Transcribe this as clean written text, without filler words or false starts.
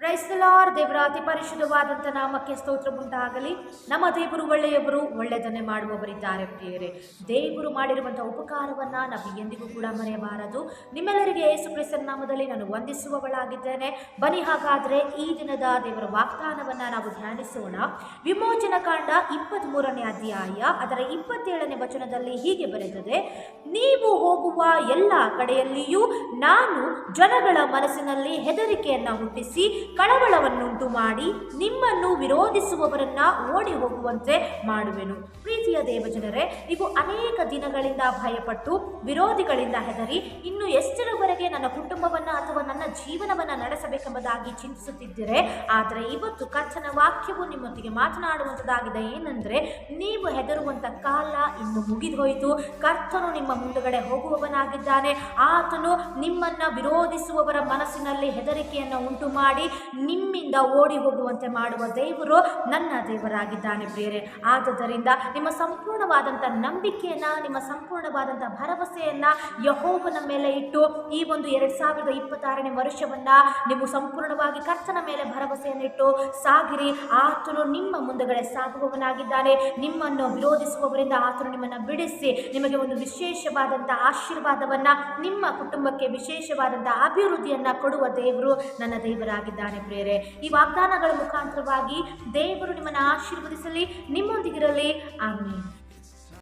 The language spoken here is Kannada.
Price the lord. ದೇವರ ಅತಿ ಪರಿಶುದ್ಧವಾದಂಥ ನಾಮಕ್ಕೆ ಸ್ತೋತ್ರ ಉಂಟಾಗಲಿ. ನಮ್ಮ ದೇವರು ಒಳ್ಳೆಯವರು, ಒಳ್ಳೆಯದನ್ನೇ ಮಾಡುವವರಿದ್ದಾರೆ ಪ್ರಿಯರೇ. ದೇವರು ಮಾಡಿರುವಂಥ ಉಪಕಾರವನ್ನು ನಾವು ಎಂದಿಗೂ ಕೂಡ ಮರೆಯಬಾರದು. ನಿಮ್ಮೆಲ್ಲರಿಗೆ ಯೇಸು ಕ್ರಿಸ್ತನ ನಾಮದಲ್ಲಿ ನಾನು ವಂದಿಸುವವಳಾಗಿದ್ದೇನೆ. ಬನ್ನಿ ಹಾಗಾದರೆ ಈ ದಿನದ ದೇವರ ವಾಗ್ದಾನವನ್ನು ನಾವು ಧ್ಯಾನಿಸೋಣ. ವಿಮೋಚನ ಕಾಂಡ 23ನೇ ಅಧ್ಯಾಯ ಅದರ 27ನೇ ವಚನದಲ್ಲಿ ಹೀಗೆ ಬರೆದಿದೆ: ನೀವು ಹೋಗುವ ಎಲ್ಲ ಕಡೆಯಲ್ಲಿಯೂ ನಾನು ಜನಗಳ ಮನಸ್ಸಿನಲ್ಲಿ ಹೆದರಿಕೆಯನ್ನು ಹುಟ್ಟಿಸಿ ಕಳವಳವನ್ನುಂಟು ಮಾಡಿ ನಿಮ್ಮನ್ನು ವಿರೋಧಿಸುವವರನ್ನ ಓಡಿ ಹೋಗುವಂತೆ ಮಾಡುವೆನು. ಪ್ರೀತಿಯ ದೇವಜನರೇ, ನೀವು ಅನೇಕ ದಿನಗಳಿಂದ ಭಯಪಟ್ಟು ವಿರೋಧಿಗಳಿಂದ ಹೆದರಿ ಇನ್ನು ಎಷ್ಟರವರೆಗೆ ನನ್ನ ಕುಟುಂಬವನ್ನು ಅಥವಾ ನನ್ನ ಜೀವನವನ್ನು ನಡೆಸಬೇಕೆಂಬುದಾಗಿ ಚಿಂತಿಸುತ್ತಿದ್ದರೆ, ಆದರೆ ಇವತ್ತು ಕರ್ತನ ವಾಕ್ಯವು ನಿಮ್ಮೊಂದಿಗೆ ಮಾತನಾಡುವಂಥದ್ದಾಗಿದೆ. ಏನಂದರೆ, ನೀವು ಹೆದರುವಂಥ ಕಾಲ ಇನ್ನು ಮುಗಿದೋಯಿತು. ಕರ್ತನು ನಿಮ್ಮ ಮುಂದುಗಡೆ ಹೋಗುವವನಾಗಿದ್ದಾನೆ. ಆತನು ನಿಮ್ಮನ್ನ ವಿರೋಧಿಸುವವರ ಮನಸ್ಸಿನಲ್ಲಿ ಹೆದರಿಕೆಯನ್ನು ಉಂಟು ಮಾಡಿ ನಿಮ್ಮಿಂದ ಓಡಿ ಹೋಗುವಂತೆ ಮಾಡುವ ದೇವರು ನನ್ನ ದೇವರಾಗಿದ್ದಾನೆ ಪ್ರಿಯರೇ. ಆದುದರಿಂದ ನಿಮ್ಮ ಸಂಪೂರ್ಣವಾದಂಥ ನಂಬಿಕೆಯನ್ನ, ನಿಮ್ಮ ಸಂಪೂರ್ಣವಾದಂಥ ಭರವಸೆಯನ್ನ ಯೆಹೋವನ ಮೇಲೆ ಇಟ್ಟು ಈ ಒಂದು 2026ನೇ ವರ್ಷವನ್ನ ನೀವು ಸಂಪೂರ್ಣವಾಗಿ ಕರ್ತನ ಮೇಲೆ ಭರವಸೆಯನ್ನಿಟ್ಟು ಸಾಗಿರಿ. ಆತನು ನಿಮ್ಮ ಮುಂದುಗಡೆ ಸಾಗುವವನಾಗಿದ್ದಾನೆ. ನಿಮ್ಮನ್ನು ವಿರೋಧಿಸುವವರಿಂದ ಆತನು ನಿಮ್ಮನ್ನು ಬಿಡಿಸಿ ನಿಮಗೆ ಒಂದು ವಿಶೇಷವಾದಂಥ ಆಶೀರ್ವಾದವನ್ನ, ನಿಮ್ಮ ಕುಟುಂಬಕ್ಕೆ ವಿಶೇಷವಾದಂಥ ಅಭಿವೃದ್ಧಿಯನ್ನ ಕೊಡುವ ದೇವರು ನನ್ನ ದೇವರಾಗಿದ್ದಾನೆ ಪ್ರಿಯರೇ. ಈ ವಾಗ್ದಾನಗಳ ಮುಖಾಂತರವಾಗಿ ದೇವರು ನಿಮ್ಮನ್ನು ಆಶೀರ್ವದಿಸಲಿ, ನಿಮ್ಮೊಂದಿಗಿರಲಿ. ಆಮೆನ್.